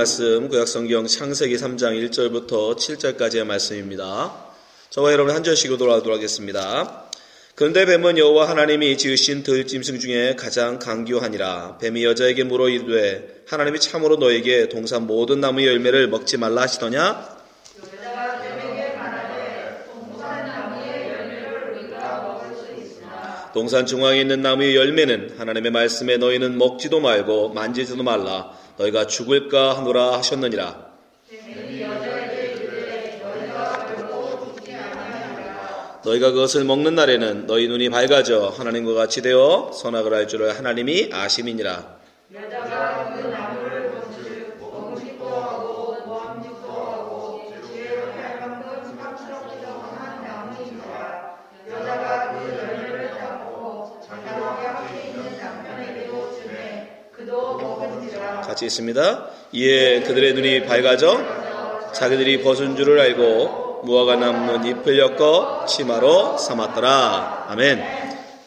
말씀 구약성경 창세기 3장 1절부터 7절까지의 말씀입니다. 저와 여러분 한 절씩으로 돌아오도록 하겠습니다. 그런데 뱀은 여호와 하나님이 지으신 들짐승 중에 가장 강교하니라. 뱀이 여자에게 물어 이르되 하나님이 참으로 너에게 동산 모든 나무의 열매를 먹지 말라 하시더냐? 여자가 뱀에게 말하되 동산 나무의 열매를 우리가 먹을 수 있으나 동산 중앙에 있는 나무의 열매는 하나님의 말씀에 너희는 먹지도 말고 만지지도 말라. 너희가 죽을까 하노라 하셨느니라. 뱀이 여자에게 이르되 너희가 결코 죽지 아니하리라. 너희가 그것을 먹는 날에는 너희 눈이 밝아져 하나님과 같이 되어 선악을 알 줄을 하나님이 아심이니라. 여자가 그 나무를 본즉 먹음직도 하고 모함직도 하고 지혜로 할 만큼 탐스럽기도 한 나무이니라. 여자가 그 열매를 따고 자기와 함께 있는 남편에게도 주매 그도 먹은지라. 같이 있습니다. 이에 그들의 눈이 밝아져 자기들이 벗은 줄을 알고 무화과 나무 잎을 엮어 치마로 삼았더라. 아멘.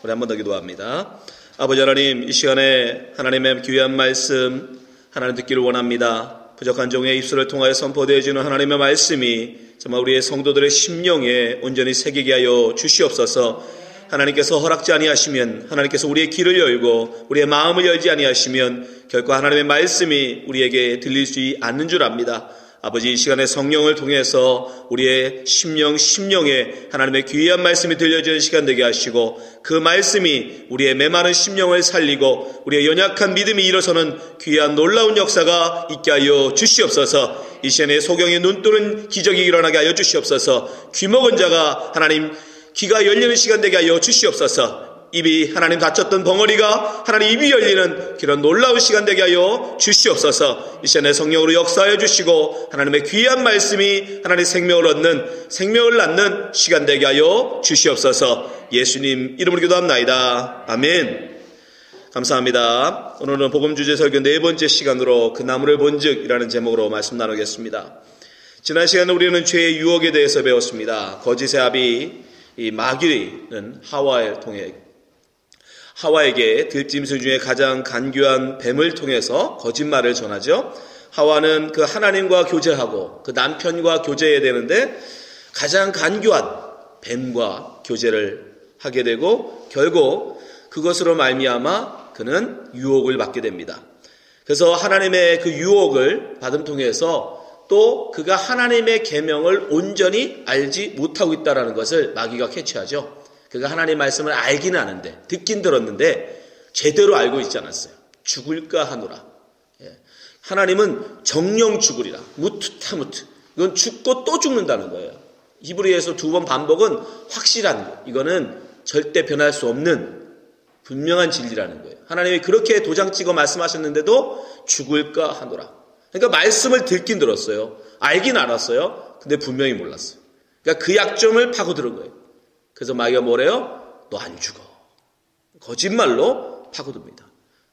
우리 한 번 더 기도합니다. 아버지 하나님, 이 시간에 하나님의 귀한 말씀 하나님 듣기를 원합니다. 부족한 종의 입술을 통하여 선포되어지는 하나님의 말씀이 정말 우리의 성도들의 심령에 온전히 새기게 하여 주시옵소서. 하나님께서 허락지 아니하시면, 하나님께서 우리의 귀를 열고 우리의 마음을 열지 아니하시면 결코 하나님의 말씀이 우리에게 들리지 않는 줄 압니다. 아버지, 이 시간에 성령을 통해서 우리의 심령에 하나님의 귀한 말씀이 들려지는 시간 되게 하시고 그 말씀이 우리의 메마른 심령을 살리고 우리의 연약한 믿음이 일어서는 귀한 놀라운 역사가 있게 하여 주시옵소서. 이 시간에 소경의 눈 뜨는 기적이 일어나게 하여 주시옵소서. 귀먹은 자가 하나님 귀가 열리는 시간 되게 하여 주시옵소서. 입이 하나님 닫혔던 벙어리가 하나님 입이 열리는 그런 놀라운 시간 되게 하여 주시옵소서. 이 시간에 성령으로 역사하여 주시고 하나님의 귀한 말씀이 하나님의 생명을 낳는 시간 되게 하여 주시옵소서. 예수님 이름으로 기도합나이다. 아멘. 감사합니다. 오늘은 복음주제 설교 네 번째 시간으로 그 나무를 본즉 이라는 제목으로 말씀 나누겠습니다. 지난 시간에 우리는 죄의 유혹에 대해서 배웠습니다. 거짓의 아비 이 마귀는 하와에게 들짐승 중에 가장 간교한 뱀을 통해서 거짓말을 전하죠. 하와는 그 하나님과 교제하고 그 남편과 교제해야 되는데 가장 간교한 뱀과 교제를 하게 되고 결국 그것으로 말미암아 그는 유혹을 받게 됩니다. 그래서 하나님의 그 유혹을 받음 통해서 또 그가 하나님의 계명을 온전히 알지 못하고 있다는 것을 마귀가 캐치하죠. 그가 하나님의 말씀을 알기는 아는데 듣긴 들었는데 제대로 알고 있지 않았어요. 죽을까 하노라. 하나님은 정령 죽으리라. 무투타무트. 이건 죽고 또 죽는다는 거예요. 히브리에서 두 번 반복은 확실한 거. 이거는 절대 변할 수 없는 분명한 진리라는 거예요. 하나님이 그렇게 도장 찍어 말씀하셨는데도 죽을까 하노라. 그러니까 말씀을 듣긴 들었어요. 알긴 알았어요. 근데 분명히 몰랐어요. 그러니까 그 약점을 파고들은 거예요. 그래서 마귀가 뭐래요? 너 안 죽어. 거짓말로 파고듭니다.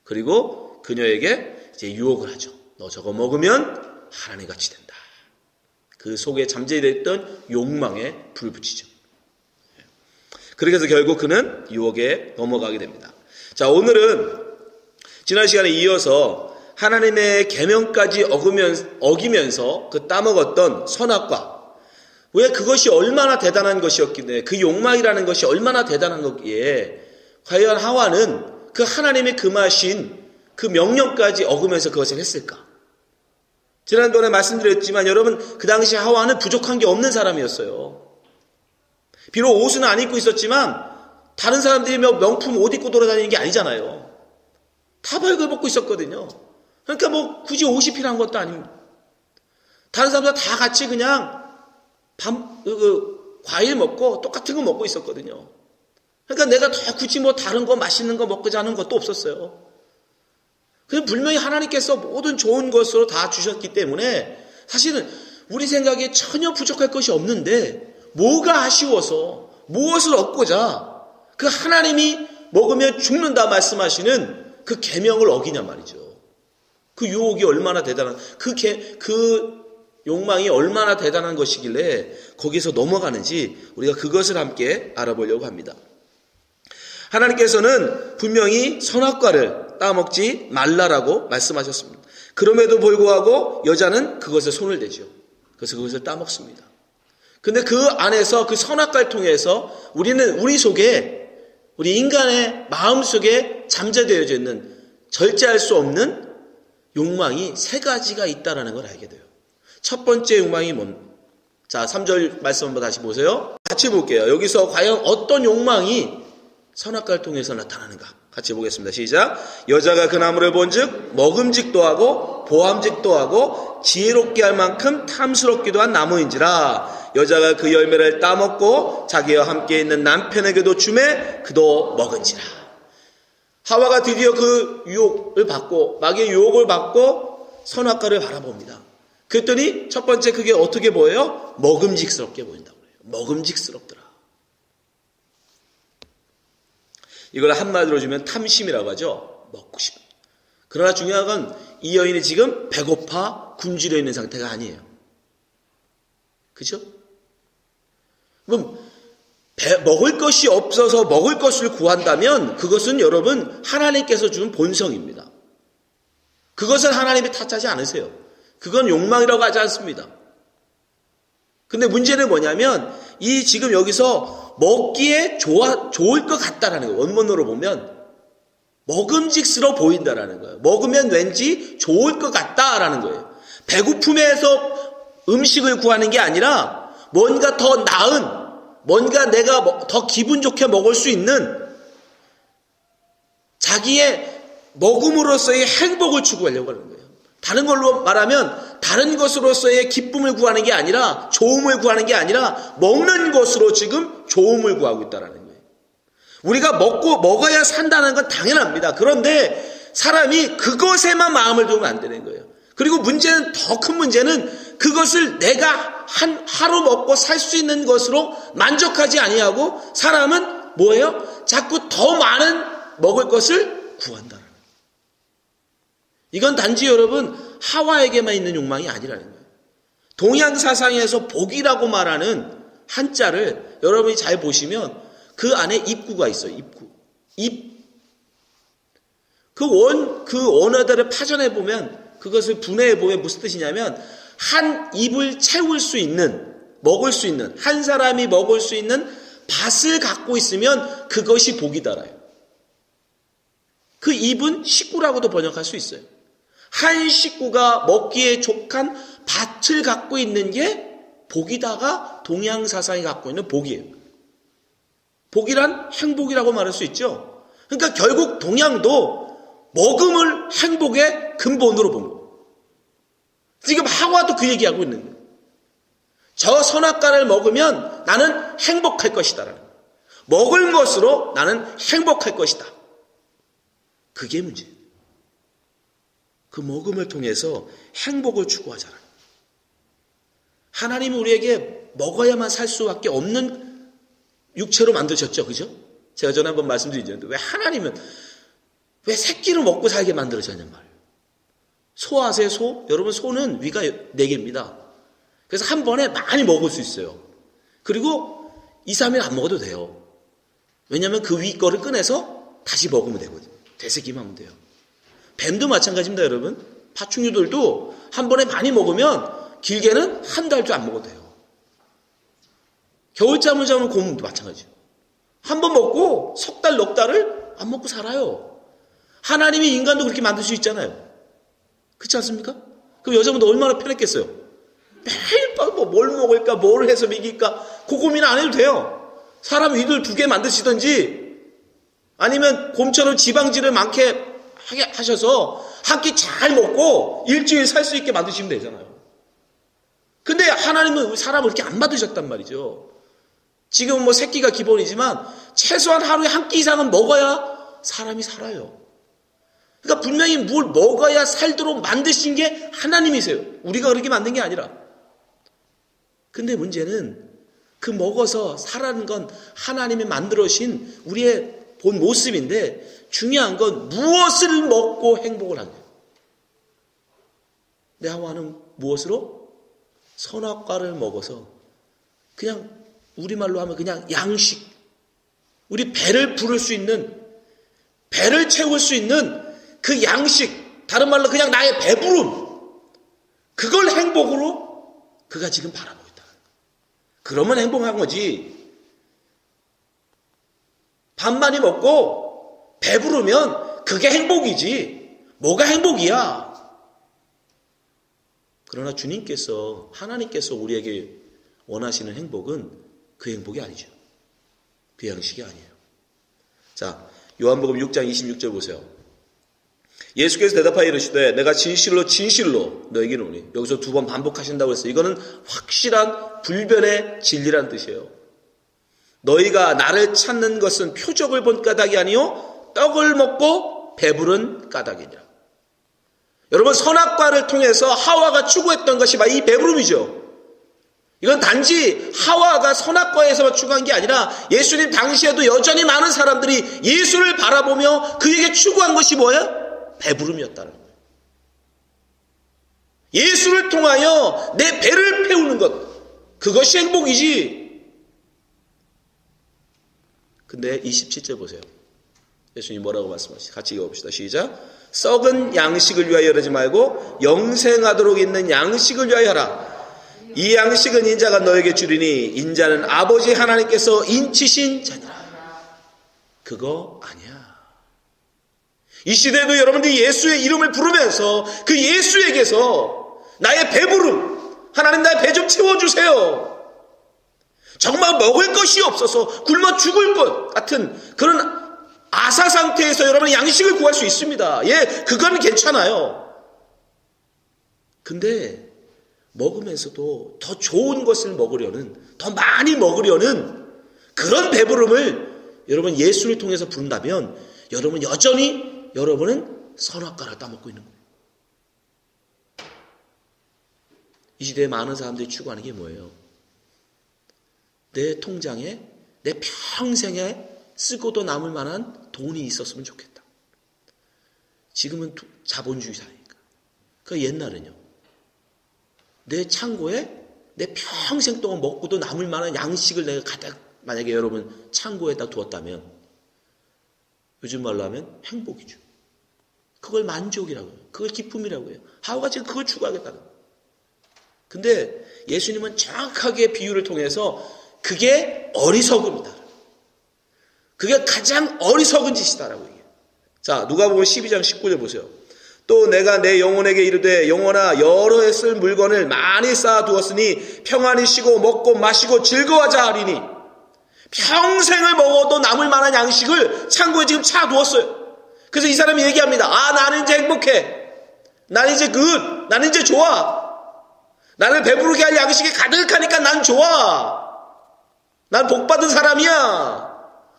그리고 그녀에게 이제 유혹을 하죠. 너 저거 먹으면 하나님같이 된다. 그 속에 잠재되어 있던 욕망에 불 붙이죠. 그래서 결국 그는 유혹에 넘어가게 됩니다. 자, 오늘은 지난 시간에 이어서 하나님의 계명까지 어기면서 그 따먹었던 선악과 왜 그것이 얼마나 대단한 것이었기에 그 욕망이라는 것이 얼마나 대단한 것기에 과연 하와는 그 하나님의 금하신 그 명령까지 어기면서 그것을 했을까? 지난번에 말씀드렸지만 여러분 그 당시 하와는 부족한 게 없는 사람이었어요. 비록 옷은 안 입고 있었지만 다른 사람들이 명품 옷 입고 돌아다니는 게 아니잖아요. 다 벌거벗고 있었거든요. 그러니까 뭐 굳이 옷이 필요한 것도 아닙니다. 다른 사람들 다 같이 그냥 과일 먹고 똑같은 거 먹고 있었거든요. 그러니까 내가 더 굳이 뭐 다른 거 맛있는 거 먹고자 하는 것도 없었어요. 그냥 분명히 하나님께서 모든 좋은 것으로 다 주셨기 때문에 사실은 우리 생각에 전혀 부족할 것이 없는데 뭐가 아쉬워서 무엇을 얻고자 그 하나님이 먹으면 죽는다 말씀하시는 그 계명을 어기냐 말이죠. 그 유혹이 얼마나 대단한 그 욕망이 얼마나 대단한 것이길래 거기서 넘어가는지 우리가 그것을 함께 알아보려고 합니다. 하나님께서는 분명히 선악과를 따먹지 말라라고 말씀하셨습니다. 그럼에도 불구하고 여자는 그것에 손을 대죠. 그래서 그것을 따먹습니다. 근데 그 안에서 그 선악과를 통해서 우리는 우리 인간의 마음 속에 잠재되어져 있는 절제할 수 없는 욕망이 3가지가 있다는 걸 알게 돼요. 첫 번째 욕망이 자, 3절 말씀 한번 다시 보세요. 같이 볼게요. 여기서 과연 어떤 욕망이 선악과를 통해서 나타나는가? 같이 보겠습니다. 시작. 여자가 그 나무를 본즉 먹음직도 하고 보암직도 하고 지혜롭게 할 만큼 탐스럽기도 한 나무인지라. 여자가 그 열매를 따먹고 자기와 함께 있는 남편에게도 주매 그도 먹은지라. 하와가 드디어 그 유혹을 받고 마귀의 유혹을 받고 선악과를 바라봅니다. 그랬더니 첫 번째 그게 어떻게 보여요? 먹음직스럽게 보인다고 그래요. 먹음직스럽더라. 이걸 한마디로 주면 탐심이라고 하죠. 먹고 싶어. 그러나 중요한 건 이 여인이 지금 배고파 굶주려 있는 상태가 아니에요. 그죠? 그럼 먹을 것이 없어서 먹을 것을 구한다면 그것은 여러분 하나님께서 준 본성입니다. 그것은 하나님이 탓하지 않으세요. 그건 욕망이라고 하지 않습니다. 근데 문제는 뭐냐면 이 지금 여기서 먹기에 좋을 것 같다라는 거예요. 원문으로 보면 먹음직스러워 보인다라는 거예요. 먹으면 왠지 좋을 것 같다라는 거예요. 배고픔에서 음식을 구하는 게 아니라 뭔가 더 나은, 뭔가 내가 더 기분 좋게 먹을 수 있는 자기의 먹음으로서의 행복을 추구하려고 하는 거예요. 다른 걸로 말하면 다른 것으로서의 기쁨을 구하는 게 아니라 좋음을 구하는 게 아니라 먹는 것으로 지금 좋음을 구하고 있다는 거예요. 우리가 먹어야 산다는 건 당연합니다. 그런데 사람이 그것에만 마음을 두면 안 되는 거예요. 그리고 문제는 더 큰 문제는 그것을 내가 하루 먹고 살 수 있는 것으로 만족하지 아니하고 사람은 뭐예요? 자꾸 더 많은 먹을 것을 구한다는 거예요. 이건 단지 여러분 하와에게만 있는 욕망이 아니라는 거예요. 동양 사상에서 복이라고 말하는 한자를 여러분이 잘 보시면 그 안에 입구가 있어요. 입구. 그 원어들을 파전해 보면 그것을 분해해 보면 무슨 뜻이냐면 한 입을 채울 수 있는, 먹을 수 있는, 한 사람이 먹을 수 있는 밭을 갖고 있으면 그것이 복이다라요. 그 입은 식구라고도 번역할 수 있어요. 한 식구가 먹기에 족한 밭을 갖고 있는 게 복이다가 동양 사상이 갖고 있는 복이에요. 복이란 행복이라고 말할 수 있죠. 그러니까 결국 동양도 먹음을 행복의 근본으로 본 거예요. 지금 하와도 그 얘기하고 있는 거예요. 저 선악과를 먹으면 나는 행복할 것이다. 먹을 것으로 나는 행복할 것이다. 그게 문제예요. 그 먹음을 통해서 행복을 추구하잖아요. 하나님은 우리에게 먹어야만 살 수밖에 없는 육체로 만드셨죠. 그죠? 제가 전에 한번 말씀드리셨는데 왜 하나님은 왜 새끼를 먹고 살게 만들어졌냔 말이에요. 소 아세요? 소? 여러분 소는 위가 4개입니다. 그래서 한 번에 많이 먹을 수 있어요. 그리고 2, 3일 안 먹어도 돼요. 왜냐하면 그 위 거를 꺼내서 다시 먹으면 되거든요. 되새기만 하면 돼요. 뱀도 마찬가지입니다. 여러분. 파충류들도 한 번에 많이 먹으면 길게는 한 달도 안 먹어도 돼요. 겨울잠을 자면 곰도 마찬가지예요. 한 번 먹고 석 달, 넉 달을 안 먹고 살아요. 하나님이 인간도 그렇게 만들 수 있잖아요. 그렇지 않습니까? 그럼 여자분도 얼마나 편했겠어요. 매일 밤 뭘 먹을까, 뭘 해서 먹일까 그 고민 안 해도 돼요. 사람 위들 2개 만드시든지 아니면 곰처럼 지방질을 많게 하게 하셔서 한 끼 잘 먹고 일주일 살 수 있게 만드시면 되잖아요. 근데 하나님은 사람을 그렇게 안 만드셨단 말이죠. 지금 새끼가 기본이지만 최소한 하루에 한 끼 이상은 먹어야 사람이 살아요. 그러니까 분명히 뭘 먹어야 살도록 만드신 게 하나님이세요. 우리가 그렇게 만든 게 아니라. 근데 문제는 그 먹어서 살아는 건 하나님이 만들어신 우리의 본 모습인데 중요한 건 무엇을 먹고 행복을 한 거예요. 내 하와는 무엇으로? 선악과를 먹어서 그냥 우리말로 하면 그냥 양식, 우리 배를 부를 수 있는, 배를 채울 수 있는 그 양식, 다른 말로 그냥 나의 배부름, 그걸 행복으로 그가 지금 바라보고 있다. 그러면 행복한 거지. 밥 많이 먹고 배부르면 그게 행복이지. 뭐가 행복이야? 그러나 주님께서, 하나님께서 우리에게 원하시는 행복은 그 행복이 아니죠. 그 양식이 아니에요. 자, 요한복음 6장 26절 보세요. 예수께서 대답하여 이르시되 내가 진실로 진실로 너에게 이르노니, 여기서 2번 반복하신다고 했어요. 이거는 확실한 불변의 진리란 뜻이에요. 너희가 나를 찾는 것은 표적을 본 까닭이 아니요 떡을 먹고 배부른 까닭이니라. 여러분, 선악과를 통해서 하와가 추구했던 것이 바로 이 배부름이죠. 이건 단지 하와가 선악과에서만 추구한 게 아니라 예수님 당시에도 여전히 많은 사람들이 예수를 바라보며 그에게 추구한 것이 뭐예요? 배부름이었다는 거예요. 예수를 통하여 내 배를 채우는 것, 그것이 행복이지. 근데 27절 보세요. 예수님 뭐라고 말씀하시죠? 같이 읽어봅시다. 시작. 썩은 양식을 위하여 이러지 말고 영생하도록 있는 양식을 위하여 하라. 이 양식은 인자가 너에게 주리니 인자는 아버지 하나님께서 인치신 자니라. 그거 아니야. 이 시대에도 여러분들이 예수의 이름을 부르면서 그 예수에게서 나의 배부름, 하나님 나의 배 좀 채워주세요, 정말 먹을 것이 없어서 굶어 죽을 것 같은 그런 아사 상태에서 여러분 양식을 구할 수 있습니다. 예, 그건 괜찮아요. 근데 먹으면서도 더 좋은 것을 먹으려는, 더 많이 먹으려는 그런 배부름을 여러분 예수를 통해서 부른다면 여러분 여전히 여러분은 선악과를 따먹고 있는 거예요. 이 시대에 많은 사람들이 추구하는 게 뭐예요? 내 통장에 내 평생에 쓰고도 남을 만한 돈이 있었으면 좋겠다. 지금은 자본주의 사회니까. 그 옛날은요, 내 창고에 내 평생 동안 먹고도 남을 만한 양식을 내가 가득, 만약에 여러분 창고에다 두었다면 요즘 말로 하면 행복이죠. 그걸 만족이라고 해요. 그걸 기쁨이라고 해요. 하와가 지금 그걸 추구하겠다는 거예요. 근데 예수님은 정확하게 비유를 통해서 그게 어리석음이다, 그게 가장 어리석은 짓이다라고 얘기해요. 자, 누가복음 12장 19절 보세요. 또 내가 내 영혼에게 이르되 영혼아, 여러 해 쓸 물건을 많이 쌓아두었으니 평안히 쉬고 먹고 마시고 즐거워하자 하리니. 평생을 먹어도 남을 만한 양식을 창고에 지금 차두었어요. 그래서 이 사람이 얘기합니다. 아, 나는 이제 행복해, 나는 이제 굿, 나는 이제 좋아, 나를 배부르게 할 양식이 가득하니까 난 좋아, 난 복받은 사람이야,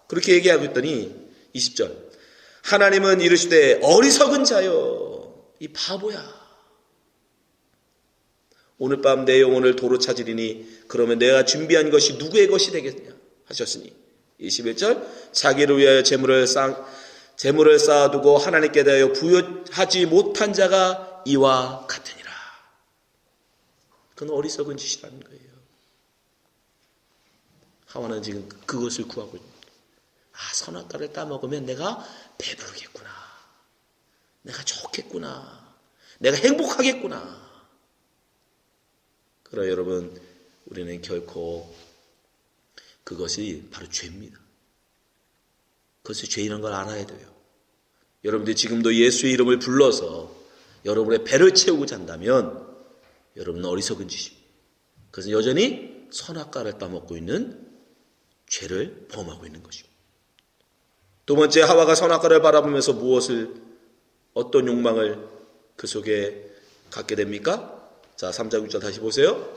그렇게 얘기하고 있더니 20절. 하나님은 이르시되 어리석은 자여, 이 바보야, 오늘 밤 내 영혼을 도로 찾으리니 그러면 내가 준비한 것이 누구의 것이 되겠냐 하셨으니. 21절. 자기를 위하여 재물을 쌓아두고 하나님께 대하여 부여하지 못한 자가 이와 같으니라. 그건 어리석은 짓이라는 거예요. 하와는 지금 그것을 구하고 있는 거예요. 아, 선악과를 따먹으면 내가 배부르겠구나, 내가 좋겠구나, 내가 행복하겠구나. 그러나 여러분, 우리는 결코 그것이 바로 죄입니다. 그것이 죄라는 걸 알아야 돼요. 여러분들이 지금도 예수의 이름을 불러서 여러분의 배를 채우고자 한다면 여러분은 어리석은 짓입니다. 그래서 여전히 선악과를 따먹고 있는 죄를 범하고 있는 것입니다. 두 번째, 하와가 선악과를 바라보면서 어떤 욕망을 그 속에 갖게 됩니까? 자, 3장 6절 다시 보세요.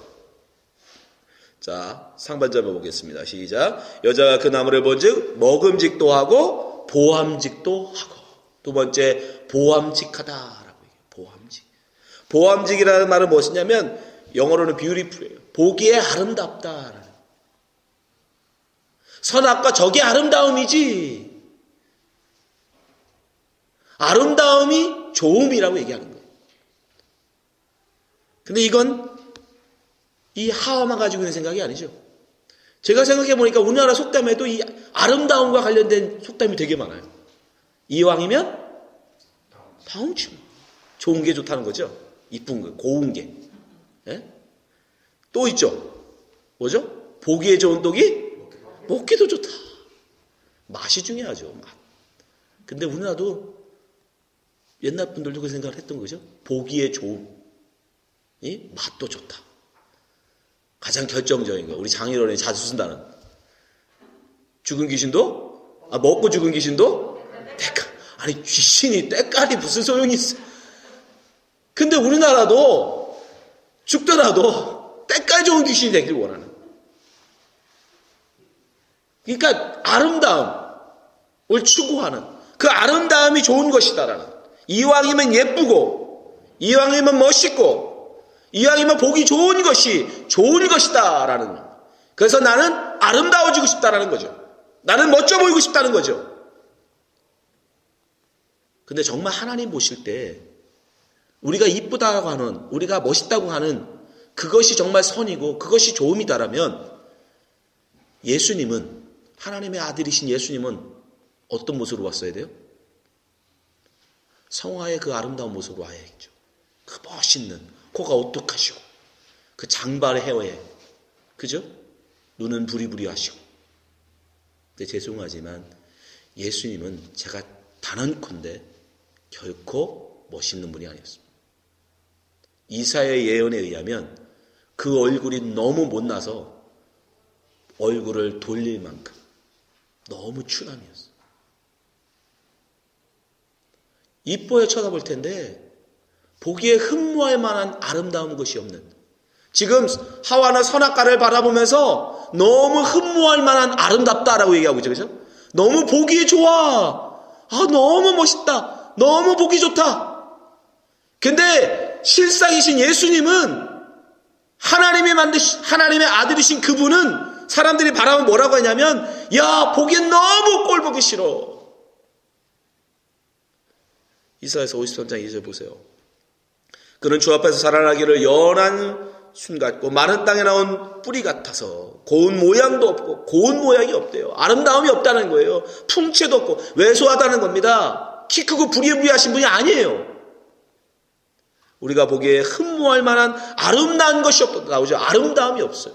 자, 상반절만 보겠습니다. 시작. 여자가 그 나무를 본즉 먹음직도 하고 보암직도 하고. 두 번째, 보암직하다라고 얘기해요. 보암직. 보암직이라는 말은 무엇이냐면 영어로는 beautiful이에요. 보기에 아름답다라는. 선악과 저게 아름다움이지, 아름다움이 좋음이라고 얘기하는 거예요. 근데 이건 이 하와만 가지고 있는 생각이 아니죠. 제가 생각해 보니까 우리나라 속담에도 이 아름다움과 관련된 속담이 되게 많아요. 이왕이면 다음치. 좋은 게 좋다는 거죠. 이쁜 거, 고운 게. 예? 또 있죠. 뭐죠? 보기에 좋은 떡이 먹기도 좋다. 맛이 중요하죠. 맛. 근데 우리나라도 옛날 분들도 그 생각을 했던 거죠. 보기에 좋은, 맛도 좋다. 가장 결정적인 거. 우리 장인어른이 자주 쓴다는. 죽은 귀신도, 먹고 죽은 귀신도 때깔. 아니, 귀신이 때깔이 무슨 소용이 있어. 근데 우리나라도 죽더라도 때깔 좋은 귀신이 되길 원하는. 그러니까 아름다움을 추구하는, 그 아름다움이 좋은 것이다라는. 이왕이면 예쁘고, 이왕이면 멋있고, 이왕이면 보기 좋은 것이 좋은 것이다라는. 그래서 나는 아름다워지고 싶다라는 거죠. 나는 멋져 보이고 싶다는 거죠. 근데 정말 하나님 보실 때 우리가 이쁘다고 하는, 우리가 멋있다고 하는 그것이 정말 선이고 그것이 좋음이다라면 예수님은, 하나님의 아들이신 예수님은 어떤 모습으로 왔어야 돼요? 성화의 그 아름다운 모습으로 와야겠죠. 그 멋있는, 코가 오똑하시고 그 장발의 헤어에, 그죠? 눈은 부리부리하시고. 근데 죄송하지만 예수님은 제가 단언컨대 결코 멋있는 분이 아니었습니다. 이사야의 예언에 의하면 그 얼굴이 너무 못나서 얼굴을 돌릴 만큼 너무 추남이었어요. 이뻐야 쳐다볼 텐데 보기에 흠모할 만한 아름다운 것이 없는, 지금 하와는 선악과를 바라보면서 너무 흠모할 만한 아름답다라고 얘기하고 있죠. 그죠? 너무 보기에 좋아. 너무 멋있다. 너무 보기 좋다. 근데 실상이신 예수님은, 하나님의 아들이신 그분은 사람들이 바라보면 뭐라고 하냐면, 야, 보기엔 너무 꼴 보기 싫어. 이사야서 53장 2절 보세요. 그는 주 앞에서 자라나기를 연한 순 같고 마른 땅에 나온 뿌리 같아서 고운 모양도 없고, 고운 모양이 없대요. 아름다움이 없다는 거예요. 풍채도 없고 왜소하다는 겁니다. 키 크고 부리부리하신 분이 아니에요. 우리가 보기에 흠모할 만한 아름다운 것이 없다 나오죠. 아름다움이 없어요.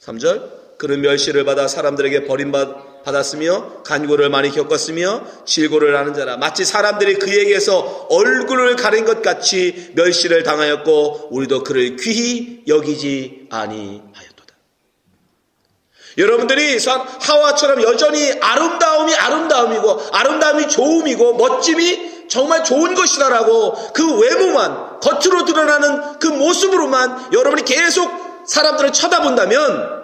3절, 그는 멸시를 받아 사람들에게 버림받았으며 간구를 많이 겪었으며 질고를 하는 자라. 마치 사람들이 그에게서 얼굴을 가린 것 같이 멸시를 당하였고 우리도 그를 귀히 여기지 아니하였도다. 여러분들이 하와처럼 여전히 아름다움이 아름다움이고 아름다움이 좋음이고 멋짐이 정말 좋은 것이다라고 그 외모만, 겉으로 드러나는 그 모습으로만 여러분이 계속 사람들을 쳐다본다면,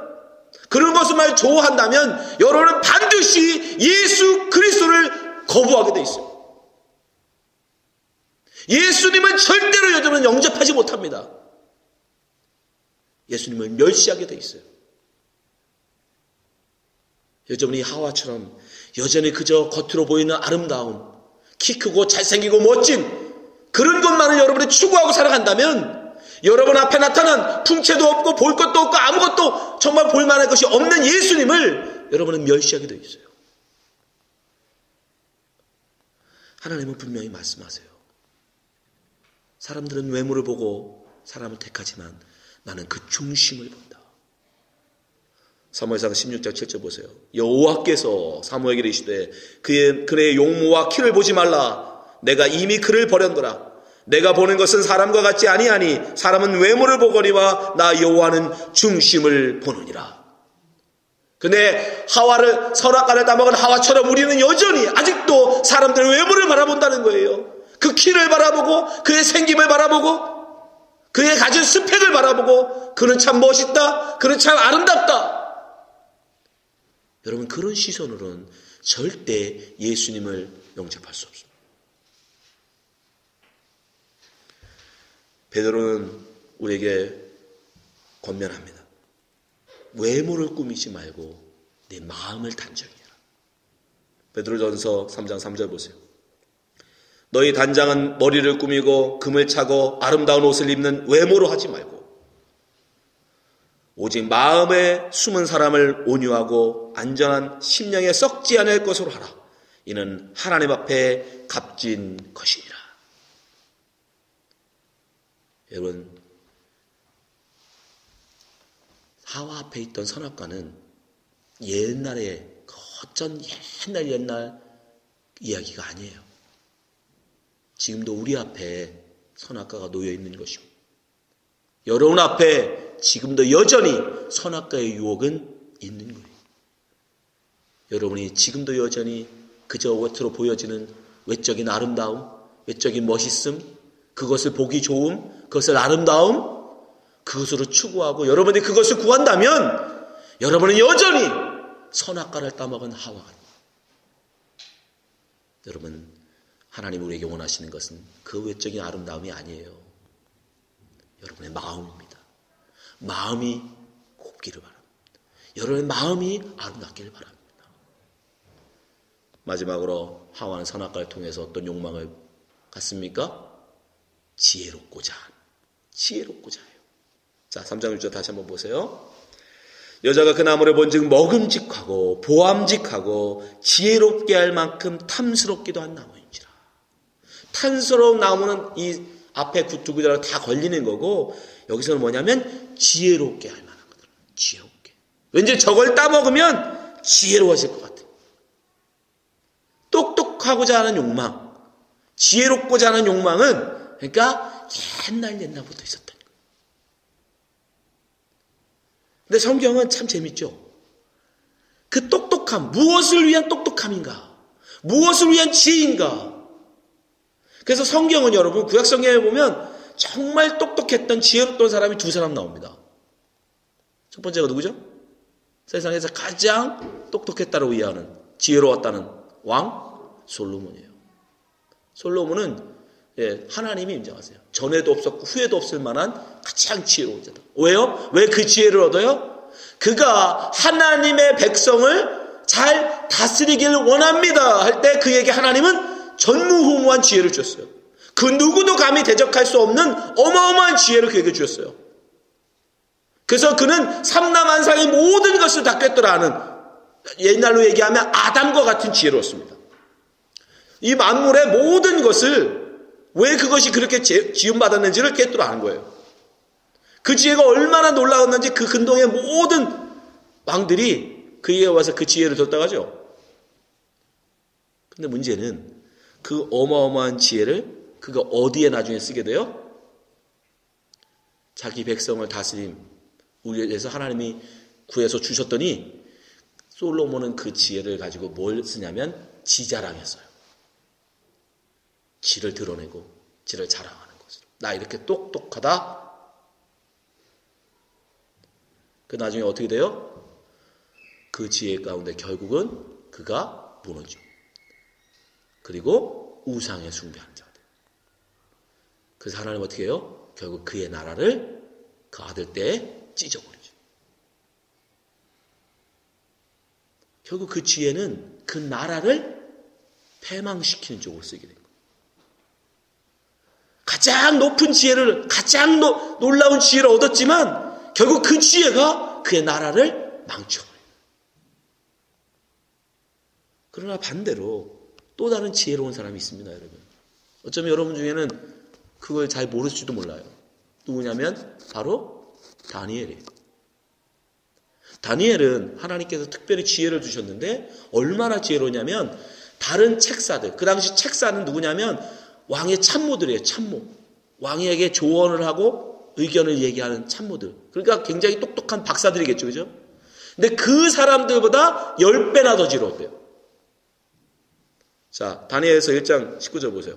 그런 것만 좋아한다면 여러분은 반드시 예수 그리스도를 거부하게 돼 있어요. 예수님은 절대로 여러분은 영접하지 못합니다. 예수님을 멸시하게 돼 있어요. 여러분이 하와처럼 여전히 그저 겉으로 보이는 아름다움, 키 크고 잘생기고 멋진 그런 것만을 여러분이 추구하고 살아간다면 여러분 앞에 나타난 풍채도 없고 볼 것도 없고 아무것도 정말 볼 만한 것이 없는 예수님을 여러분은 멸시하게 되어 있어요. 하나님은 분명히 말씀하세요. 사람들은 외모를 보고 사람을 택하지만 나는 그 중심을 본다. 사무엘상 16장 7절 보세요. 여호와께서 사무엘에게 이르시되 그의 용모와 키를 보지 말라. 내가 이미 그를 버렸노라. 내가 보는 것은 사람과 같지 아니하니 사람은 외모를 보거니와 나 여호와는 중심을 보느니라. 근데 하와를, 선악과를 따먹은 하와처럼 우리는 여전히 아직도 사람들의 외모를 바라본다는 거예요. 그 키를 바라보고 그의 생김을 바라보고 그의 가진 스펙을 바라보고 그는 참 멋있다, 그는 참 아름답다. 여러분, 그런 시선으로는 절대 예수님을 영접할 수 없습니다. 베드로는 우리에게 권면합니다. 외모를 꾸미지 말고 내 마음을 단정히 해라. 베드로전서 3장 3절 보세요. 너희 단장은 머리를 꾸미고 금을 차고 아름다운 옷을 입는 외모로 하지 말고 오직 마음에 숨은 사람을 온유하고 안전한 심령에 썩지 않을 것으로 하라. 이는 하나님 앞에 값진 것이니라. 여러분, 하와 앞에 있던 선악과는 옛날에 어쩐 옛날 이야기가 아니에요. 지금도 우리 앞에 선악과가 놓여 있는 것이고, 여러분 앞에 지금도 여전히 선악과의 유혹은 있는 거예요. 여러분이 지금도 여전히 그저 겉으로 보여지는 외적인 아름다움, 외적인 멋있음, 그것을 보기 좋음, 그것을 아름다움, 그것으로 추구하고 여러분이 그것을 구한다면 여러분은 여전히 선악과를 따먹은 하와가 됩니다. 여러분, 하나님 우리에게 원하시는 것은 그 외적인 아름다움이 아니에요. 여러분의 마음입니다. 마음이 곱기를 바랍니다. 여러분의 마음이 아름답기를 바랍니다. 마지막으로 하와는 선악과를 통해서 어떤 욕망을 갖습니까? 지혜롭고자 해요. 자, 3장 6절 다시 한번 보세요. 여자가 그 나무를 본즉 먹음직하고 보암직하고 지혜롭게 할 만큼 탐스럽기도 한 나무인지라. 탐스러운 나무는 이 앞에 두 구절하고 다 걸리는 거고, 여기서는 뭐냐면 지혜롭게 할 만한 것들. 지혜롭게. 왠지 저걸 따먹으면 지혜로워질 것 같아요. 똑똑하고자 하는 욕망, 지혜롭고자 하는 욕망은 그러니까 옛날부터 있었던 거예요. 근데 성경은 참 재밌죠. 그 똑똑함, 무엇을 위한 똑똑함인가? 무엇을 위한 지혜인가? 그래서 성경은 여러분, 구약 성경에 보면 정말 똑똑했던 지혜롭던 사람이 두 사람 나옵니다. 첫 번째가 누구죠? 세상에서 가장 똑똑했다고 이해하는, 지혜로웠다는 왕 솔로몬이에요. 솔로몬은 하나님이 인정하세요. 전에도 없었고 후에도 없을 만한 가장 지혜로운 자다. 왜요? 왜 그 지혜를 얻어요? 그가 하나님의 백성을 잘 다스리기를 원합니다 할 때 그에게 하나님은 전무후무한 지혜를 주셨어요. 그 누구도 감히 대적할 수 없는 어마어마한 지혜를 그에게 주셨어요. 그래서 그는 삼남한상의 모든 것을 다 꿰뚫어 아는, 옛날로 얘기하면 아담과 같은 지혜로웠습니다. 이 만물의 모든 것을, 왜 그것이 그렇게 지음받았는지를 꿰뚫어 아는 거예요. 그 지혜가 얼마나 놀라웠는지 그 근동의 모든 왕들이 그에게 와서 그 지혜를 줬다가죠. 근데 문제는 그 어마어마한 지혜를 그가 어디에 나중에 쓰게 돼요? 자기 백성을 다스림, 우리에서 하나님이 구해서 주셨더니 솔로몬은 그 지혜를 가지고 뭘 쓰냐면 지자랑했어요. 지를 드러내고 지를 자랑하는 것으로. 나 이렇게 똑똑하다. 그 나중에 어떻게 돼요? 그 지혜 가운데 결국은 그가 무너지고, 그리고 우상에 숭배하는 자가 돼요. 그래서 하나님 어떻게 해요? 결국 그의 나라를 그 아들 때에 찢어버리죠. 결국 그 지혜는 그 나라를 패망시키는 쪽으로 쓰게 된 거예요. 가장 높은 지혜를, 가장 놀라운 지혜를 얻었지만 결국 그 지혜가 그의 나라를 망쳐버려요. 그러나 반대로 또 다른 지혜로운 사람이 있습니다, 여러분. 어쩌면 여러분 중에는 그걸 잘 모를지도 몰라요. 누구냐면 바로 다니엘이에요. 다니엘은 하나님께서 특별히 지혜를 주셨는데 얼마나 지혜로냐면 다른 책사들, 그 당시 책사는 누구냐면 왕의 참모들이에요. 참모. 왕에게 조언을 하고 의견을 얘기하는 참모들. 그러니까 굉장히 똑똑한 박사들이겠죠. 그죠? 근데 그 사람들보다 10배나 더 지혜로웠대요. 자, 다니엘서 1장 19절 보세요.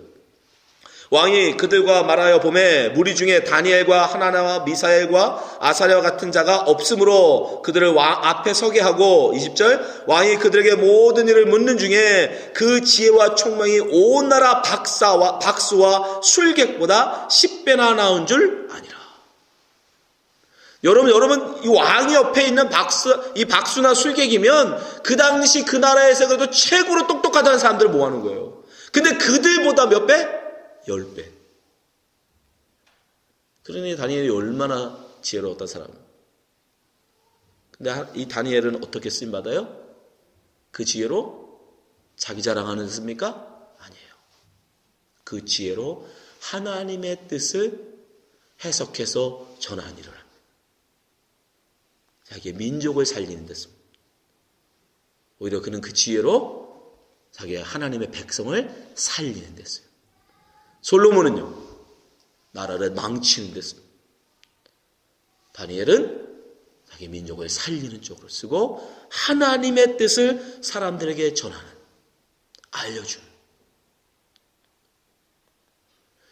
왕이 그들과 말하여 보매 무리 중에 다니엘과 하나나와 미사엘과 아사랴와 같은 자가 없으므로 그들을 왕 앞에 서게 하고, 20절, 왕이 그들에게 모든 일을 묻는 중에 그 지혜와 총명이 온 나라 박수와 술객보다 10배나 나은 줄 아니라. 여러분 이 왕이 옆에 있는 이 박수나 술객이면 그 당시 그 나라에서 그래도 최고로 똑똑하다는 사람들을 모아놓은 거예요. 근데 그들보다 몇 배? 10배. 그러니 다니엘이 얼마나 지혜로웠던 사람이에요. 근데 이 다니엘은 어떻게 쓰임받아요? 그 지혜로 자기 자랑하는 습니까? 아니에요. 그 지혜로 하나님의 뜻을 해석해서 전하는 일을 합니다. 자기의 민족을 살리는 데습니다. 오히려 그는 그 지혜로 자기의 하나님의 백성을 살리는 데서요. 솔로몬은요, 나라를 망치는 데서, 다니엘은 자기 민족을 살리는 쪽으로 쓰고 하나님의 뜻을 사람들에게 전하는, 알려주는,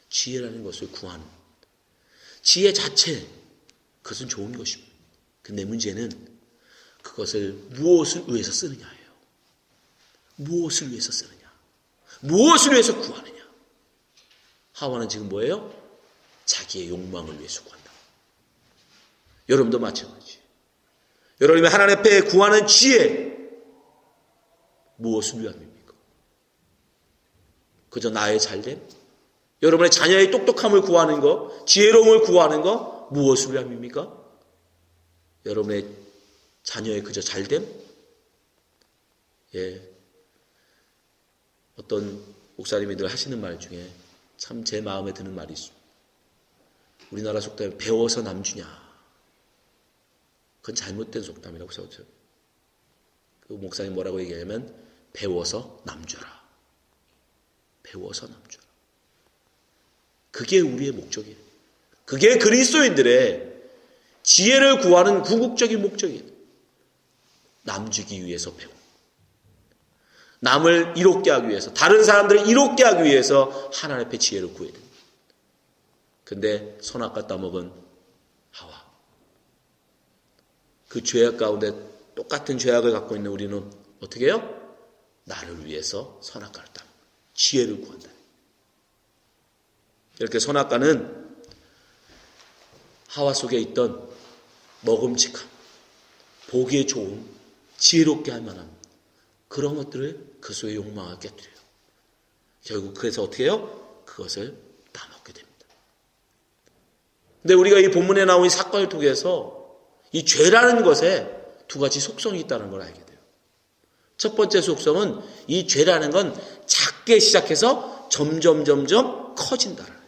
지혜라는 것을 구하는, 지혜 자체, 그것은 좋은 것입니다. 근데 문제는 그것을 무엇을 위해서 쓰느냐예요. 무엇을 위해서 쓰느냐, 무엇을 위해서 구하느냐. 하와는 지금 뭐예요? 자기의 욕망을 위해서 구한다. 여러분도 마찬가지. 여러분이 하나님 앞에 구하는 지혜, 무엇을 위함입니까? 그저 나의 잘됨? 여러분의 자녀의 똑똑함을 구하는 것, 지혜로움을 구하는 것, 무엇을 위함입니까? 여러분의 자녀의 그저 잘됨? 예. 어떤 목사님이 늘 하시는 말 중에 참 제 마음에 드는 말이 있습니다. 우리나라 속담에 배워서 남주냐. 그건 잘못된 속담이라고 생각해요. 그 목사님 뭐라고 얘기하냐면 배워서 남주라. 배워서 남주라. 그게 우리의 목적이에요. 그게 그리스도인들의 지혜를 구하는 궁극적인 목적이에요. 남주기 위해서 배워. 남을 이롭게 하기 위해서, 다른 사람들을 이롭게 하기 위해서 하나님 앞에 지혜를 구해야 됩니다. 근데 선악과 따먹은 하와, 그 죄악 가운데 똑같은 죄악을 갖고 있는 우리는 어떻게 해요? 나를 위해서 선악과를 따먹는, 지혜를 구한다. 이렇게 선악과는 하와 속에 있던 먹음직함, 보기에 좋은, 지혜롭게 할 만한 그런 것들을 그 속에 욕망을 깨뜨려요. 결국 그래서 어떻게 해요? 그것을 따먹게 됩니다. 근데 우리가 이 본문에 나온 이 사건을 통해서 이 죄라는 것에 두 가지 속성이 있다는 걸 알게 돼요. 첫 번째 속성은 이 죄라는 건 작게 시작해서 점점 커진다라는 거예요.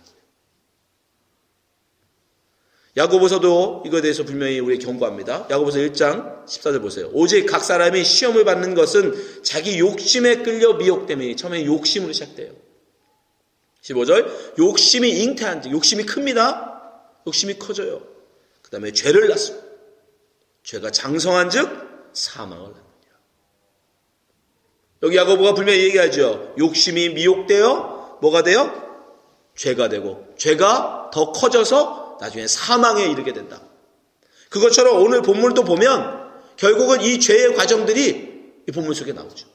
야고보서도 이거에 대해서 분명히 우리 경고합니다. 야고보서 1장 14절 보세요. 오직 각 사람이 시험을 받는 것은 자기 욕심에 끌려 미혹됨이니, 처음에 욕심으로 시작돼요. 15절, 욕심이 잉태한 즉, 욕심이 큽니다. 욕심이 커져요. 그 다음에 죄를 낳습니다. 죄가 장성한 즉 사망을 낳느니라. 여기 야고보가 분명히 얘기하죠. 욕심이 미혹되어 뭐가 돼요? 죄가 되고, 죄가 더 커져서 나중에 사망에 이르게 된다. 그것처럼 오늘 본문도 보면 결국은 이 죄의 과정들이 이 본문 속에 나오죠.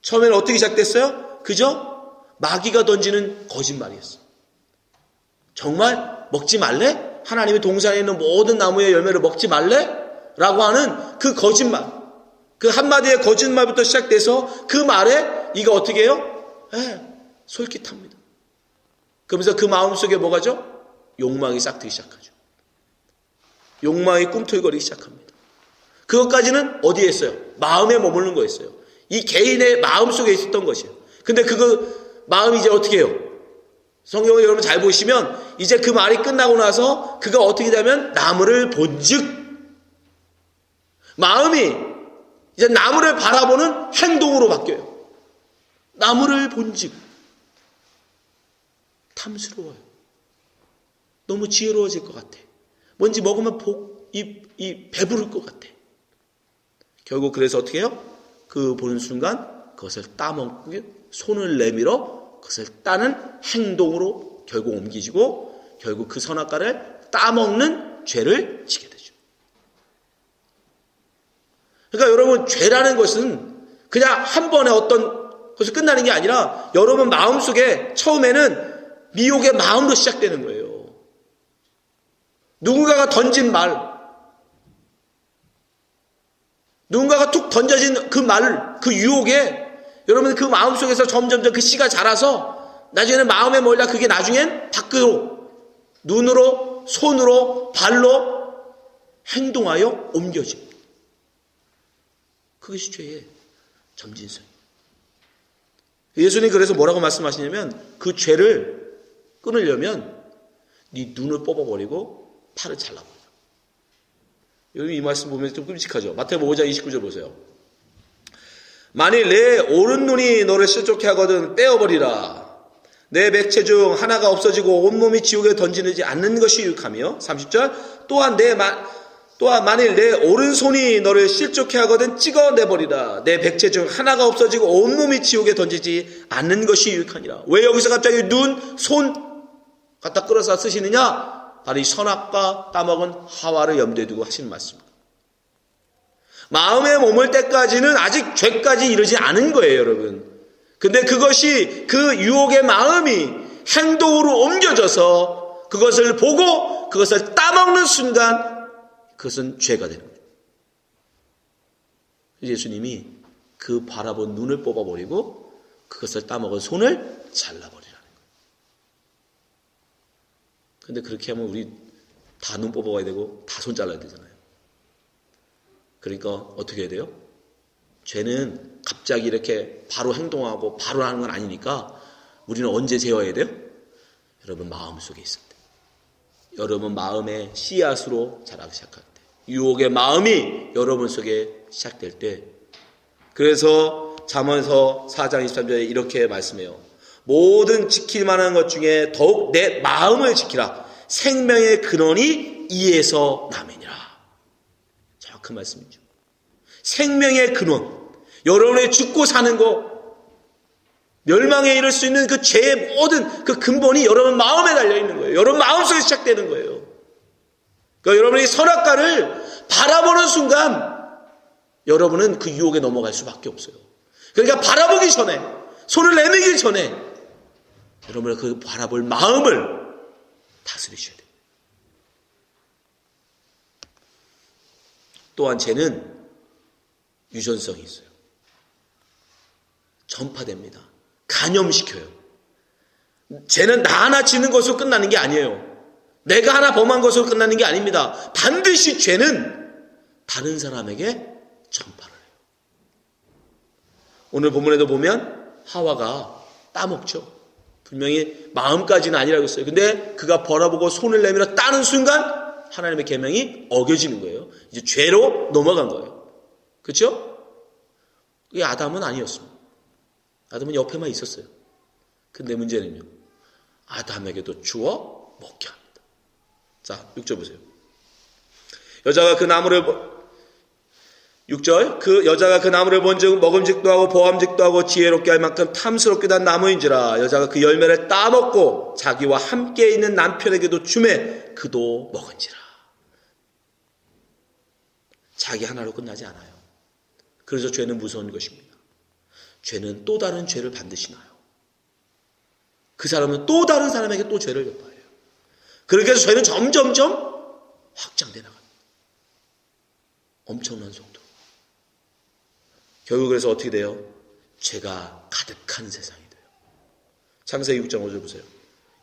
처음에는 어떻게 시작됐어요? 그저 마귀가 던지는 거짓말이었어요. 정말 먹지 말래? 하나님이 동산에 있는 모든 나무의 열매를 먹지 말래? 라고 하는 그 거짓말, 그 한마디의 거짓말부터 시작돼서 그 말에 이가 어떻게 해요? 솔깃합니다. 그러면서 그 마음속에 뭐가죠? 욕망이 싹트기 시작하죠. 욕망이 꿈틀거리기 시작합니다. 그것까지는 어디에 있어요? 마음에 머무르는 거였어요. 이 개인의 마음 속에 있었던 것이에요. 근데 그 마음이 이제 어떻게 해요? 성경을 여러분 잘 보시면 이제 그 말이 끝나고 나서 그가 어떻게 되면 나무를 본즉, 마음이 이제 나무를 바라보는 행동으로 바뀌어요. 나무를 본즉 탐스러워요. 너무 지혜로워질 것 같아. 뭔지 먹으면 배부를 것 같아. 결국 그래서 어떻게 해요? 그 보는 순간 그것을 따먹고 손을 내밀어 그것을 따는 행동으로 결국 옮기지고 결국 그 선악과를 따먹는 죄를 지게 되죠. 그러니까 여러분, 죄라는 것은 그냥 한 번에 어떤 것이 끝나는 게 아니라 여러분 마음속에 처음에는 미혹의 마음으로 시작되는 거예요. 누군가가 던진 말, 누군가가 툭 던져진 그 말, 그 유혹에 여러분 그 마음속에서 점점점 그 씨가 자라서 나중에는 마음에 몰라 그게 나중엔 밖으로, 눈으로, 손으로, 발로 행동하여 옮겨집니다. 그것이 죄의 점진성이에요. 예수님이 그래서 뭐라고 말씀하시냐면 그 죄를 끊으려면 네 눈을 뽑아버리고 팔을 잘라버려. 여러분 이 말씀 보면 좀 끔찍하죠. 마태복음 5장 29절 보세요. 만일 내 오른눈이 너를 실족해 하거든 떼어버리라. 내 맥체 중 하나가 없어지고 온몸이 지옥에 던지지 않는 것이 유익하며 30절 또한 만일 내 오른손이 너를 실족해 하거든 찍어내버리라. 내 백체 중 하나가 없어지고 온몸이 지옥에 던지지 않는 것이 유익하니라. 왜 여기서 갑자기 눈, 손 갖다 끌어서 쓰시느냐? 바로 이 선악과 따먹은 하와를 염두에 두고 하시는 말씀입니다. 마음에 머물 때까지는 아직 죄까지 이르지 않은 거예요, 여러분. 근데 그것이 그 유혹의 마음이 행동으로 옮겨져서 그것을 보고 그것을 따먹는 순간 그것은 죄가 되는 거예요. 예수님이 그 바라본 눈을 뽑아버리고 그것을 따먹은 손을 잘라버리라는 거예요. 근데 그렇게 하면 우리 다 눈 뽑아가야 되고 다 손 잘라야 되잖아요. 그러니까 어떻게 해야 돼요? 죄는 갑자기 이렇게 바로 행동하고 바로 하는 건 아니니까 우리는 언제 제어해야 돼요? 여러분 마음속에 있을 때. 여러분 마음의 씨앗으로 자라기 시작할 때. 유혹의 마음이 여러분 속에 시작될 때. 그래서 잠언서 4장 23절에 이렇게 말씀해요. 모든 지킬 만한 것 중에 더욱 내 마음을 지키라. 생명의 근원이 이에서 남이니라. 정확한 말씀이죠. 생명의 근원. 여러분의 죽고 사는 거, 멸망에 이를 수 있는 그 죄의 모든 그 근본이 여러분 마음에 달려있는 거예요. 여러분 마음속에 시작되는 거예요. 그러니까 여러분이 선악과를 바라보는 순간 여러분은 그 유혹에 넘어갈 수밖에 없어요. 그러니까 바라보기 전에, 손을 내밀기 전에 여러분의 그 바라볼 마음을 다스리셔야 돼요. 또한 죄는 유전성이 있어요. 전파됩니다. 감염시켜요. 죄는 나 하나 지는 것으로 끝나는 게 아니에요. 내가 하나 범한 것으로 끝나는 게 아닙니다. 반드시 죄는 다른 사람에게 전파를 해요. 오늘 본문에도 보면 하와가 따먹죠. 분명히 마음까지는 아니라고 했어요. 근데 그가 바라보고 손을 내밀어 따는 순간 하나님의 계명이 어겨지는 거예요. 이제 죄로 넘어간 거예요. 그렇죠? 그게 아담은 아니었습니다. 아담은 옆에만 있었어요. 근데 문제는요. 아담에게도 주어 먹게 합니다. 자, 6절 보세요. 여자가 그 나무를 6절 그 여자가 그 나무를 본즉 먹음직도 하고 보암직도 하고 지혜롭게 할 만큼 탐스럽게 단 나무인지라. 여자가 그 열매를 따먹고 자기와 함께 있는 남편에게도 주매 그도 먹은지라. 자기 하나로 끝나지 않아요. 그래서 죄는 무서운 것입니다. 죄는 또 다른 죄를 반드시 낳아요. 그 사람은 또 다른 사람에게 또 죄를 덮어요. 그렇게 해서 죄는 점점점 확장돼 나갑니다. 엄청난 속도. 결국 그래서 어떻게 돼요? 죄가 가득한 세상이 돼요. 창세기 6장 5절 보세요.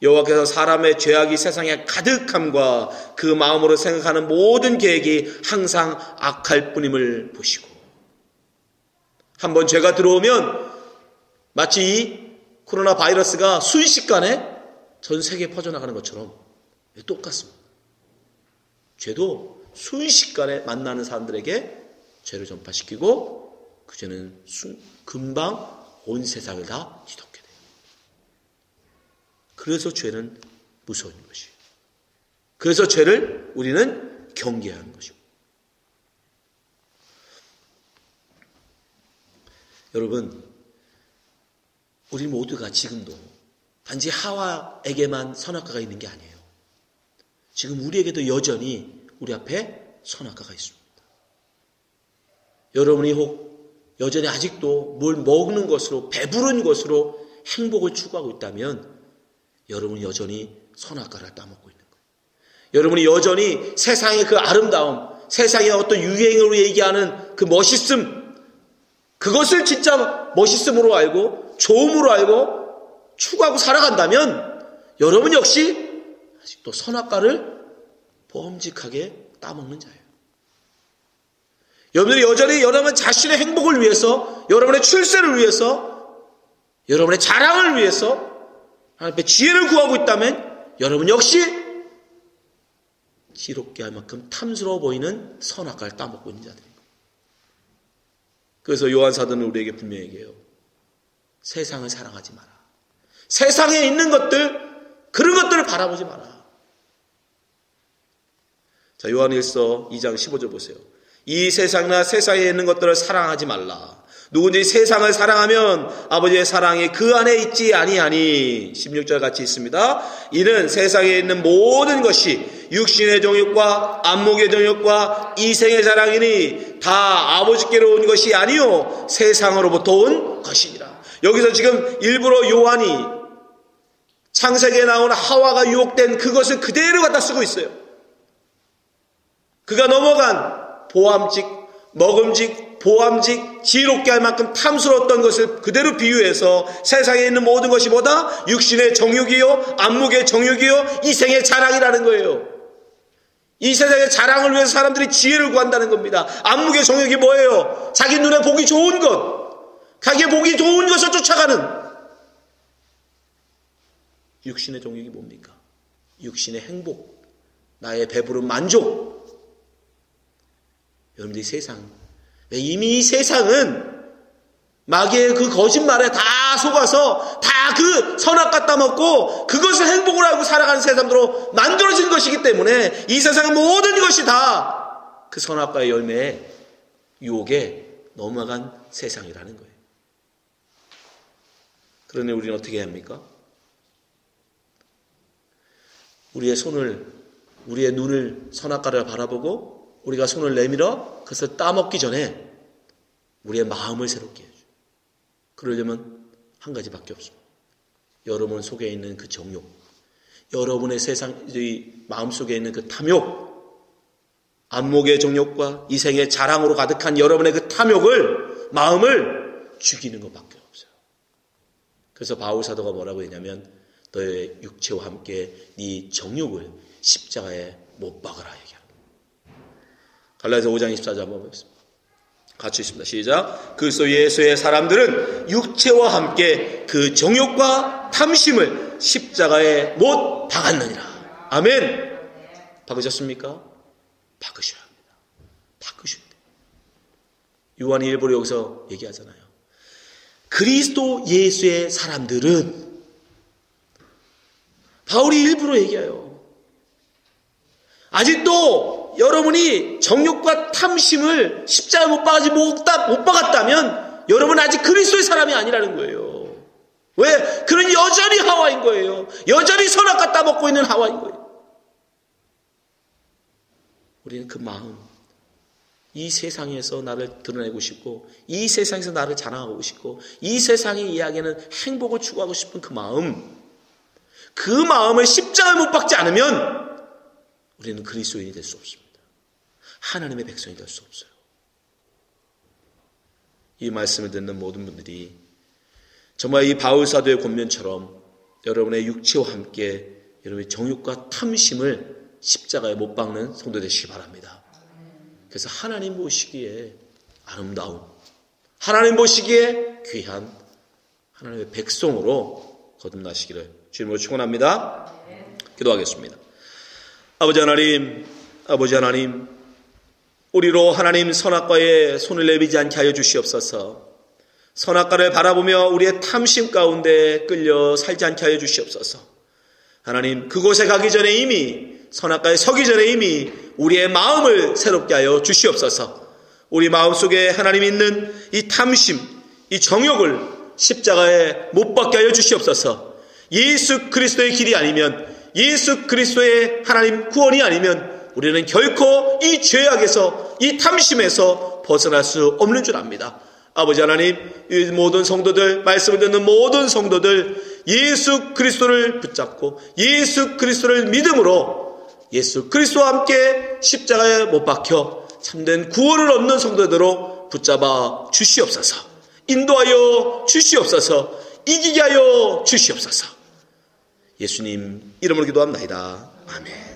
여호와께서 사람의 죄악이 세상에 가득함과 그 마음으로 생각하는 모든 계획이 항상 악할 뿐임을 보시고. 한번 죄가 들어오면 마치 이 코로나 바이러스가 순식간에 전 세계에 퍼져나가는 것처럼 똑같습니다. 죄도 순식간에 만나는 사람들에게 죄를 전파시키고 그 죄는 금방 온 세상을 다 뒤덮게 돼요. 그래서 죄는 무서운 것이에요. 그래서 죄를 우리는 경계해야 하는 것입니다. 여러분, 우리 모두가 지금도 단지 하와에게만 선악과가 있는 게 아니에요. 지금 우리에게도 여전히 우리 앞에 선악과가 있습니다. 여러분이 혹 여전히 아직도 뭘 먹는 것으로, 배부른 것으로 행복을 추구하고 있다면 여러분이 여전히 선악과를 따먹고 있는 거예요. 여러분이 여전히 세상의 그 아름다움, 세상의 어떤 유행으로 얘기하는 그 멋있음, 그것을 진짜 멋있음으로 알고 좋음으로 알고 추구하고 살아간다면 여러분 역시 아직도 선악과를 범직하게 따먹는 자예요. 여러분들이 여전히 여러분 자신의 행복을 위해서, 여러분의 출세를 위해서, 여러분의 자랑을 위해서 하나님 앞에 지혜를 구하고 있다면 여러분 역시 지롭게 할 만큼 탐스러워 보이는 선악과를 따먹고 있는 자들입니다. 그래서 요한 사도는 우리에게 분명히 얘기해요. 세상을 사랑하지 마라. 세상에 있는 것들, 그런 것들을 바라보지 마라. 자, 요한일서 2장 15절 보세요. 이 세상이나 세상에 있는 것들을 사랑하지 말라. 누구든지 세상을 사랑하면 아버지의 사랑이 그 안에 있지 아니하니. 16절 같이 있습니다. 이는 세상에 있는 모든 것이 육신의 정욕과 안목의 정욕과 이생의 자랑이니 다 아버지께로 온 것이 아니요 세상으로부터 온 것이니라. 여기서 지금 일부러 요한이 창세기에 나온 하와가 유혹된 그것을 그대로 갖다 쓰고 있어요. 그가 넘어간 보암직, 먹음직, 보암직, 지혜롭게 할 만큼 탐스러웠던 것을 그대로 비유해서 세상에 있는 모든 것이 뭐다? 육신의 정욕이요, 안목의 정욕이요, 이생의 자랑이라는 거예요. 이 세상의 자랑을 위해서 사람들이 지혜를 구한다는 겁니다. 안목의 정욕이 뭐예요? 자기 눈에 보기 좋은 것, 자기 보기 좋은 것을 쫓아가는. 육신의 정욕이 뭡니까? 육신의 행복, 나의 배부른 만족. 여러분들이 세상, 이미 이 세상은 마귀의 그 거짓말에 다 속아서 다 그 선악 갖다 먹고 그것을 행복으로 알고 살아가는 세상으로 만들어진 것이기 때문에 이 세상의 모든 것이 다 그 선악과의 열매에 유혹에 넘어간 세상이라는 거예요. 그러니 우리는 어떻게 해야 합니까? 우리의 손을, 우리의 눈을 선악과를 바라보고 우리가 손을 내밀어 그것을 따먹기 전에 우리의 마음을 새롭게 해줘. 그러려면 한 가지밖에 없습니다. 여러분 속에 있는 그 정욕, 여러분의 이 마음속에 있는 그 탐욕, 안목의 정욕과 이생의 자랑으로 가득한 여러분의 그 탐욕을, 마음을 죽이는 것밖에 없어요. 그래서 바울 사도가 뭐라고 했냐면 너의 육체와 함께 네 정욕을 십자가에 못 박으라 얘기합니다. 갈라디아서 5장 24절 한번 보겠습니다. 같이 있습니다. 시작. 그리스도 예수의 사람들은 육체와 함께 그 정욕과 탐심을 십자가에 못 박았느니라. 아멘. 박으셨습니까? 박으셔야 합니다. 박으셔야 돼요. 요한이 일부러 여기서 얘기하잖아요. 그리스도 예수의 사람들은, 바울이 일부러 얘기해요. 아직도 여러분이 정욕과 탐심을 십자가에 못 박았다면 여러분 아직 그리스도의 사람이 아니라는 거예요. 왜? 그는 여전히 하와인 거예요. 여전히 선악과 따먹고 있는 하와인 거예요. 우리는 그 마음, 이 세상에서 나를 드러내고 싶고 이 세상에서 나를 자랑하고 싶고 이 세상의 이야기는 행복을 추구하고 싶은 그 마음을 십자가에 못 박지 않으면 우리는 그리스도인이 될 수 없습니다. 하나님의 백성이 될 수 없어요. 이 말씀을 듣는 모든 분들이 정말 이 바울 사도의 권면처럼 여러분의 육체와 함께 여러분의 정욕과 탐심을 십자가에 못 박는 성도 되시기 바랍니다. 그래서 하나님 보시기에 아름다운, 하나님 보시기에 귀한 하나님의 백성으로 거듭나시기를 주님으로 축원합니다. 기도하겠습니다. 아버지 하나님, 우리로 하나님 선악과에 손을 내밀지 않게 하여 주시옵소서. 선악과를 바라보며 우리의 탐심 가운데 끌려 살지 않게 하여 주시옵소서. 하나님, 그곳에 가기 전에 이미, 선악과에 서기 전에 이미 우리의 마음을 새롭게 하여 주시옵소서. 우리 마음속에 하나님 있는 이 탐심, 이 정욕을 십자가에 못 박게 하여 주시옵소서. 예수 그리스도의 길이 아니면, 예수 그리스도의 하나님 구원이 아니면 우리는 결코 이 죄악에서, 이 탐심에서 벗어날 수 없는 줄 압니다. 아버지 하나님, 이 모든 성도들, 말씀을 듣는 모든 성도들, 예수 그리스도를 붙잡고 예수 그리스도를 믿음으로 예수 그리스도와 함께 십자가에 못 박혀 참된 구원을 얻는 성도들로 붙잡아 주시옵소서. 인도하여 주시옵소서. 이기게 하여 주시옵소서. 예수님 이름으로 기도합니다. 아멘.